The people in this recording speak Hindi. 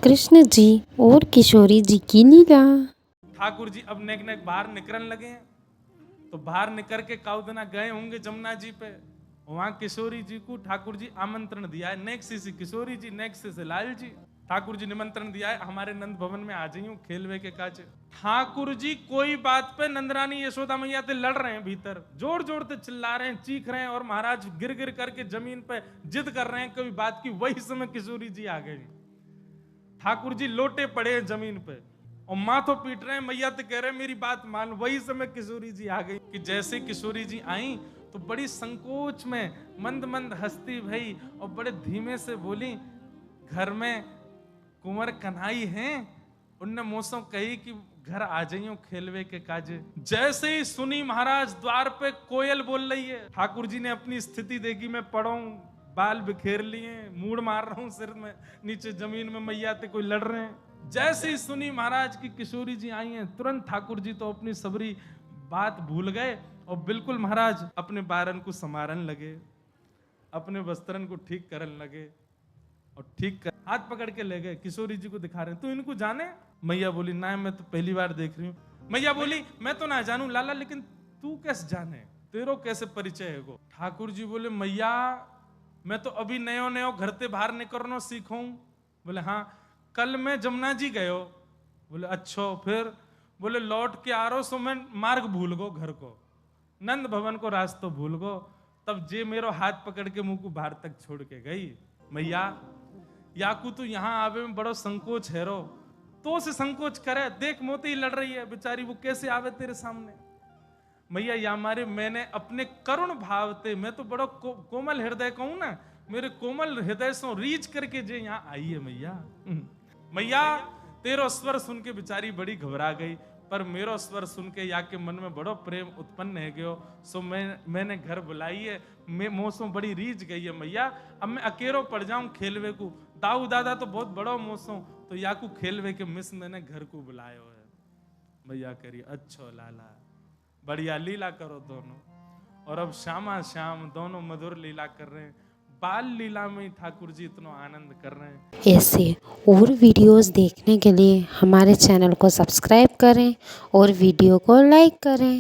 कृष्ण जी और किशोरी जी की लीला। ठाकुर जी अब नेक नेक बाहर निकलने लगे हैं, तो बाहर निकल के काउदना गए होंगे जमुना जी पे। वहां किशोरी जी को ठाकुर जी आमंत्रण दिया है, नेक से किशोरी जी, नेक से लाल जी। ठाकुर जी निमंत्रण दिया है, हमारे नंद भवन में आ जाइयो खेलवे के काज। ठाकुर जी कोई बात पे नंदरानी यशोदा मैया से लड़ रहे हैं, भीतर जोर जोर से चिल्ला रहे हैं, चीख रहे हैं, और महाराज गिर गिर करके जमीन पे जिद कर रहे हैं कभी बात की। वही समय किशोरी जी आ गई। ठाकुर जी लोटे पड़े हैं जमीन पे और माथों पीट रहे हैं, मैया तो कह रहे हैं मेरी बात मान। वही समय किशोरी जी आ गई कि जैसे किशोरी जी आई तो बड़ी संकोच में मंद मंद हंसती भई और बड़े धीमे से बोली, घर में कुंवर कन्हाई हैं, उनने मोसों कही कि घर आ जाइयो खेलवे के काजे। जैसे ही सुनी महाराज द्वार पे कोयल बोल रही है। ठाकुर जी ने अपनी स्थिति देखी, मैं पड़ा हूं, बाल बिखेर लिए, मूड मार रहा हूं सिर में, नीचे जमीन में मैया ते कोई लड़ रहे हैं। जैसे ही सुनी महाराज की किशोरी जी आई हैं, तुरंत ठाकुर जी तो अपनी सबरी बात भूल गए और बिल्कुल महाराज अपने बारन को संवारन लगे, अपने वस्त्रन को ठीक करन लगे और ठीक कर हाथ पकड़ के ले गए। किशोरी जी को दिखा रहे हैं, तू इनको जाने? मैया बोली ना, मैं तो पहली बार देख रही हूँ। मैया बोली मैं तो ना जानू लाला, लेकिन तू कैसे जाने, तेरो कैसे परिचय है गो? ठाकुर जी बोले मैया मैं तो अभी नयो नयो घर से बाहर निकलना सीखूं। बोले हाँ, कल मैं जमुना जी गयो। बोले अच्छा, फिर? बोले लौट के आ रहा सो मैं मार्ग भूल गो, घर को नंद भवन को रास्ता भूल गो। तब जे मेरो हाथ पकड़ के मुंह को बाहर तक छोड़ के गई। मैया याकू तू यहाँ आवे में बड़ो संकोच है रो, तो से संकोच करे, देख मोती ही लड़ रही है बेचारी, वो कैसे आवे तेरे सामने? मैया या मारे मैंने अपने करुण भाव ते, मैं तो बड़ो कोमल हृदय कहूं ना, मेरे कोमल हृदय से रीच करके जे यहाँ आई है मैया। मैया तेरो स्वर सुन के बेचारी बड़ी घबरा गई, पर मेरो स्वर सुन के या के मन में बड़ो प्रेम उत्पन्न है गयो, सो मैंने घर बुलाई है, मैं मौसम बड़ी रीझ गई है मैया। अब मैं अकेलो पड़ जाऊं खेलवे को, दाऊ दादा तो बहुत बड़ो मौसम, तो याकू खेलवे के मिस मैंने घर को बुलायो है। मैया करी अच्छो लाला, बढ़िया लीला करो दोनों। और अब श्यामा श्याम दोनों मधुर लीला कर रहे हैं, बाल लीला में ठाकुर जी इतना आनंद कर रहे हैं। ऐसे और वीडियोस देखने के लिए हमारे चैनल को सब्सक्राइब करें और वीडियो को लाइक करें।